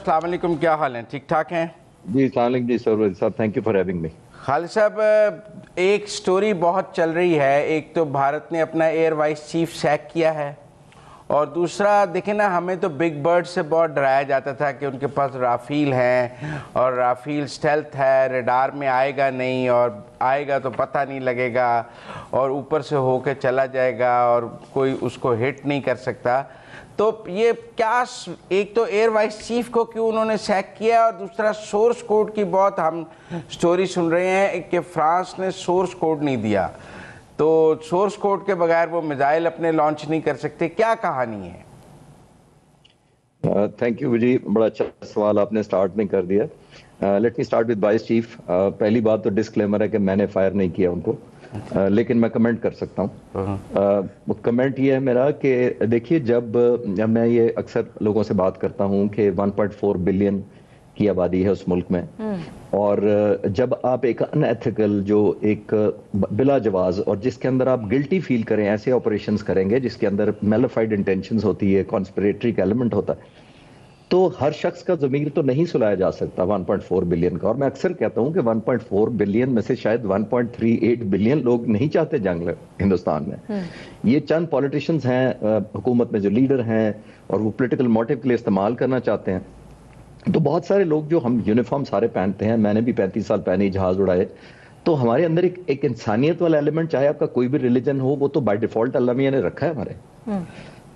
अस्सलाम वालेकुम, क्या हाल है? ठीक ठाक हैं जी? सलाम जी सरवर साहब, thank you for having me. Khalid साहब, एक स्टोरी बहुत चल रही है। एक तो भारत ने अपना एयर वाइस चीफ सैक किया है, और दूसरा देखें ना, हमें तो बिग बर्ड से बहुत डराया जाता था कि उनके पास राफेल हैं और राफेल स्टेल्थ है, रडार में आएगा नहीं, और आएगा तो पता नहीं लगेगा और ऊपर से होके चला जाएगा और कोई उसको हिट नहीं कर सकता। तो ये क्या, एक तो एयर वाइस चीफ को क्यों उन्होंने सैक किया, और दूसरा सोर्स कोड की बहुत हम स्टोरी सुन रहे हैं कि फ्रांस ने सोर्स कोड नहीं दिया, तो सोर्स कोड के बगैर वो मिसाइल अपने लॉन्च नहीं कर सकते। क्या कहानी है? थैंक यू जी, बड़ा अच्छा सवाल आपने स्टार्ट में कर दिया। Let me start with vice chief. पहली बात तो डिस्क्लेमर है कि मैंने फायर नहीं किया उनको, लेकिन मैं कमेंट कर सकता हूँ। कमेंट ये है मेरा कि देखिए, जब मैं ये अक्सर लोगों से बात करता हूँ कि 1.4 बिलियन की आबादी है उस मुल्क में, और जब आप एक अनएथिकल, जो एक बिला जवाज और जिसके अंदर आप गिल्टी फील करें ऐसे ऑपरेशंस करेंगे जिसके अंदर मैलिफाइड इंटेंशंस होती है, कॉन्स्पिरेटरी का एलिमेंट होता है, तो हर शख्स का ज़मीर तो नहीं सुलाया जा सकता 1.4 बिलियन का। और मैं अक्सर कहता हूं कि 1.4 बिलियन में से शायद 1.38 बिलियन लोग नहीं चाहते जंग हिंदुस्तान में। ये चंद पॉलिटिशियंस हैं हुकूमत में जो लीडर हैं, और वो पॉलिटिकल मोटिव के लिए इस्तेमाल करना चाहते हैं। तो बहुत सारे लोग जो हम यूनिफॉर्म सारे पहनते हैं, मैंने भी 35 साल पहने, जहाज उड़ाए, तो हमारे अंदर एक इंसानियत वाला एलिमेंट, चाहे आपका कोई भी रिलीजन हो, वो तो बाय डिफॉल्ट अल्लाह मियां ने रखा है हमारे।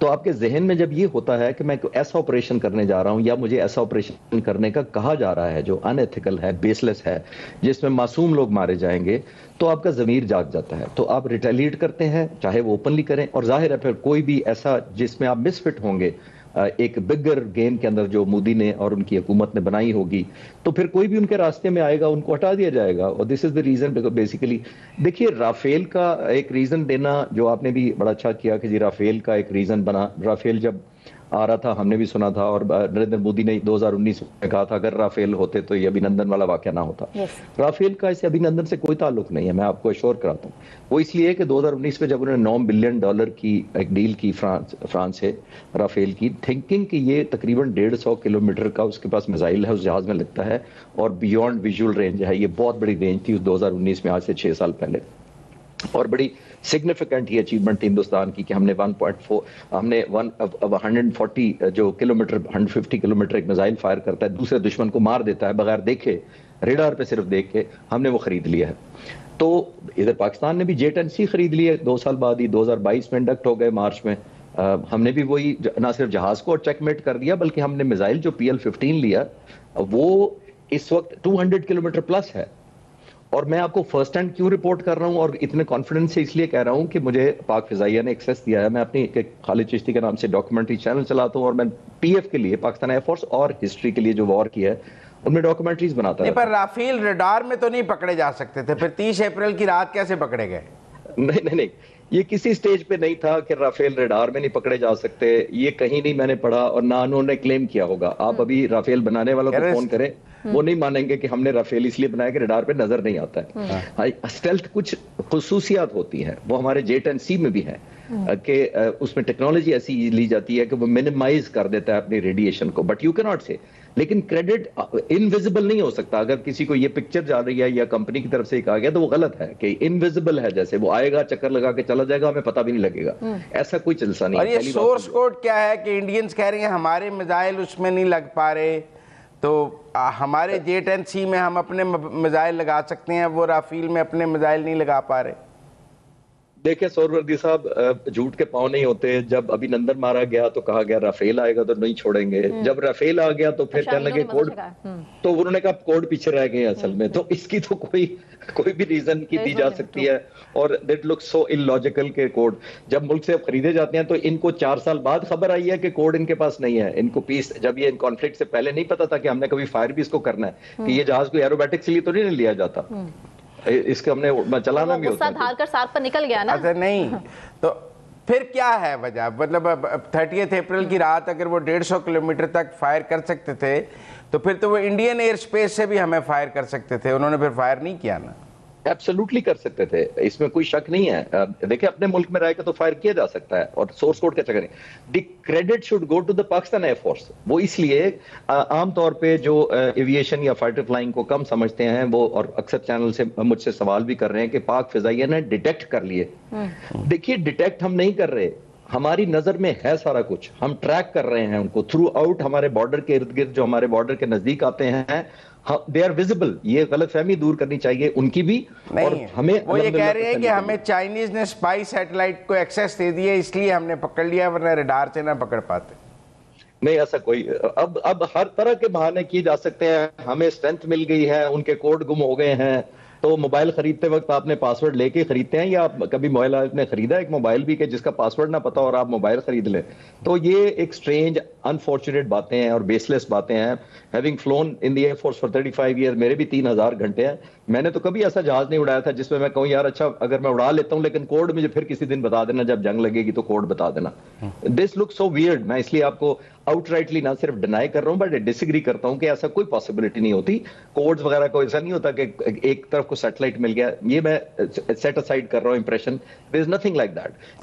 तो आपके जहन में जब ये होता है कि मैं ऐसा ऑपरेशन करने जा रहा हूं, या मुझे ऐसा ऑपरेशन करने का कहा जा रहा है जो अनएथिकल है, बेसलेस है, जिसमें मासूम लोग मारे जाएंगे, तो आपका ज़मीर जाग जाता है, तो आप रिटेलिएट करते हैं, चाहे वो ओपनली करें। और जाहिर है फिर कोई भी ऐसा जिसमें आप मिसफिट होंगे एक बिगर गेम के अंदर जो मोदी ने और उनकी हुकूमत ने बनाई होगी, तो फिर कोई भी उनके रास्ते में आएगा, उनको हटा दिया जाएगा। और this is the reason basically. देखिए, राफेल का एक रीजन देना, जो आपने भी बड़ा अच्छा किया कि जी राफेल का एक रीजन बना। राफेल जब आ रहा था हमने भी सुना था, और नरेंद्र मोदी ने 2019 में कहा था अगर राफेल होते तो ये अभिनंदन वाला वाकया ना होता। राफेल का इसे अभिनंदन से कोई ताल्लुक नहीं है, मैं आपको अश्योर कराता हूँ। वो इसलिए कि 2019 में जब उन्होंने $9 बिलियन की एक डील की फ्रांस से राफेल की, थिंकिंग कि ये तकरीबन 150 किलोमीटर का उसके पास मिसाइल है, उस जहाज में लगता है, और बियॉन्ड विजुअल रेंज है, ये बहुत बड़ी रेंज थी 2019 में, आज से 6 साल पहले। और बड़ी सिग्निफिकेंट ये अचीवमेंट थी हिंदुस्तान की कि हमने 140 जो किलोमीटर, 150 किलोमीटर एक मिसाइल फायर करता है, दूसरे दुश्मन को मार देता है बगैर देखे, रेडार पे सिर्फ देख के, हमने वो खरीद लिया है। तो इधर पाकिस्तान ने भी J-10C खरीद लिया 2 साल बाद ही, 2022 में इंडक्ट हो गए मार्च में। हमने भी वही ना सिर्फ जहाज को चेकमेट कर दिया, बल्कि हमने मिसाइल जो PL-15 लिया, वो इस वक्त 200 किलोमीटर प्लस है। और मैं आपको फर्स्ट हैंड क्यों रिपोर्ट कर रहा हूं और इतने कॉन्फिडेंस से इसलिए कह रहा हूं कि मुझे पाक फिजाइया ने एक्सेस दिया है। मैं अपनी खालिद चिश्ती के नाम से डॉक्यूमेंट्री चैनल चलाता हूं, और मैं PF के लिए, पाकिस्तान एयरफोर्स और हिस्ट्री के लिए जो वॉर किया है उनमें डॉक्यूमेंट्रीज बनाता है। पर राफेल रडार में तो नहीं पकड़े जा सकते थे, फिर 30 अप्रैल की रात कैसे पकड़े गए? नहीं, ये किसी स्टेज पे नहीं था कि राफेल रडार में नहीं पकड़े जा सकते। ये कहीं नहीं मैंने पढ़ा, और ना उन्होंने क्लेम किया होगा। आप अभी राफेल बनाने वालों को फोन करें, वो नहीं मानेंगे कि हमने राफेल इसलिए बनाया कि रडार पे नजर नहीं आता है। स्टेल्थ कुछ खुसूसियात होती है, वो हमारे J-10C में भी है कि उसमें टेक्नोलॉजी ऐसी ली जाती है कि वो मिनिमाइज कर देता है अपनी रेडिएशन को, बट यू कैन नॉट से। लेकिन क्रेडिट इनविजिबल नहीं हो सकता। अगर किसी को ये पिक्चर जा रही है या कंपनी की तरफ से कहा गया, तो वो गलत है कि इनविजिबल है, जैसे वो आएगा, चक्कर लगा के चला जाएगा, हमें पता भी नहीं लगेगा। ऐसा कोई चलसा नहीं। और ये सोर्स कोड क्या है कि इंडियंस कह रहे हैं हमारे मिसाइल उसमें नहीं लग पा रहे, तो हमारे J-10C में हम अपने मिसाइल लगा सकते हैं, वो राफेल में अपने मिसाइल नहीं लगा पा रहे। देखिए सोरवर्दी साहब, झूठ के पांव नहीं होते। जब अभिनंदन मारा गया तो कहा गया राफेल आएगा तो नहीं छोड़ेंगे। जब राफेल आ गया तो फिर कहने लगे कोड, तो उन्होंने कहा कोड पीछे रह गए असल में। तो इसकी तो कोई भी रीजन की दी जा सकती है, और दैट लुक्स सो इलॉजिकल के कोड जब मुल्क से खरीदे जाते हैं, तो इनको 4 साल बाद खबर आई है कि कोड इनके पास नहीं है। इनको पीस, जब ये कॉन्फ्लिक्ट से पहले नहीं पता था कि हमने कभी फायर भी इसको करना है, कि ये जहाज को एरोबैटिक्स लिए तो नहीं लिया जाता, इसके हमने चलाना भी होता है। धार कर साथ पर निकल गया ना। अच्छा नहीं, तो फिर क्या है वजह? मतलब 30 अप्रैल की रात अगर वो 150 किलोमीटर तक फायर कर सकते थे, तो फिर तो वो इंडियन एयर स्पेस से भी हमें फायर कर सकते थे। उन्होंने फिर फायर नहीं किया ना। ایبسولوٹلی کر سکتے تھے, اس میں کوئی شک نہیں ہے. دیکھیں اپنے ملک میں رہ کے تو فائر کیا جا سکتا ہے, اور سورس کوڈ کا چکر نہیں. The credit should go to the Pakistan air force. وہ اس لیے عام طور پہ جو ایویشن یا فائٹر فلائنگ کو کم سمجھتے ہیں وہ, اور اکثر چینل سے مجھ سے سوال بھی کر رہے ہیں کہ پاک فضائیہ نے ڈیٹیکٹ کر لیے. دیکھیے ڈیٹیکٹ ہم نہیں کر رہے, ہماری نظر میں ہے سارا کچھ, ہم ٹریک کر رہے ہیں ان کو تھرو آؤٹ. ہمارے بارڈر کے ارد گرد جو ہمارے بارڈر کے نزدیک آتے ہیں دے آر ویزیبل. یہ غلط فہمی دور کرنی چاہیے ان کی بھی. اور ہمیں وہ یہ کہہ رہے ہیں کہ ہمیں چائنیز نے اسپائی سیٹلائٹ کو ایکسیس دے دیا اس لیے ہم نے پکڑ لیا, ورنہ ریڈار سے نہ پکڑ پاتے. نہیں ایسا کوئی, اب ہر طرح کے بہانے کیے جا سکتے ہیں. ہمیں اسٹرینتھ مل گئی ہے, ان کے کوڈ گم ہو گئے ہیں. تو موبائل خریدتے وقت آپ نے پاسورڈ لے کے خریدتے ہیں, یا کبھی موبائل آپ نے خریدا ایک موبائل بھی کہ جس کا پاسورڈ نہ پتا اور آپ موبائل خرید لیں؟ تو یہ ایک سٹرینج انفارچونیٹ باتیں ہیں اور بیس لیس باتیں ہیں. Having flown in the air force for 35 year, میرے بھی 3000 گھنٹے ہیں. میں نے تو کبھی ایسا جہاز نہیں اڑایا تھا جس میں میں کہوں یار اچھا اگر میں اڑا لیتا ہوں لیکن کوڈ مجھے پھر کسی دن بتا دینا, جب جنگ لگے گی تو کوڈ بتا دینا. دس لک سو ویئرڈ. میں اس لیے آپ کو آؤٹ رائٹلی نہ صرف ڈینائی کر رہا ہوں بٹ ڈس ایگری کرتا ہوں کہ ایسا کوئی پاسبلٹی نہیں ہوتی. کوڈز وغیرہ کو ایسا نہیں ہوتا کہ ایک طرف کو سیٹلائٹ مل گیا, یہ میں سیٹ اسائڈ کر رہا ہوں impression. There is nothing like that.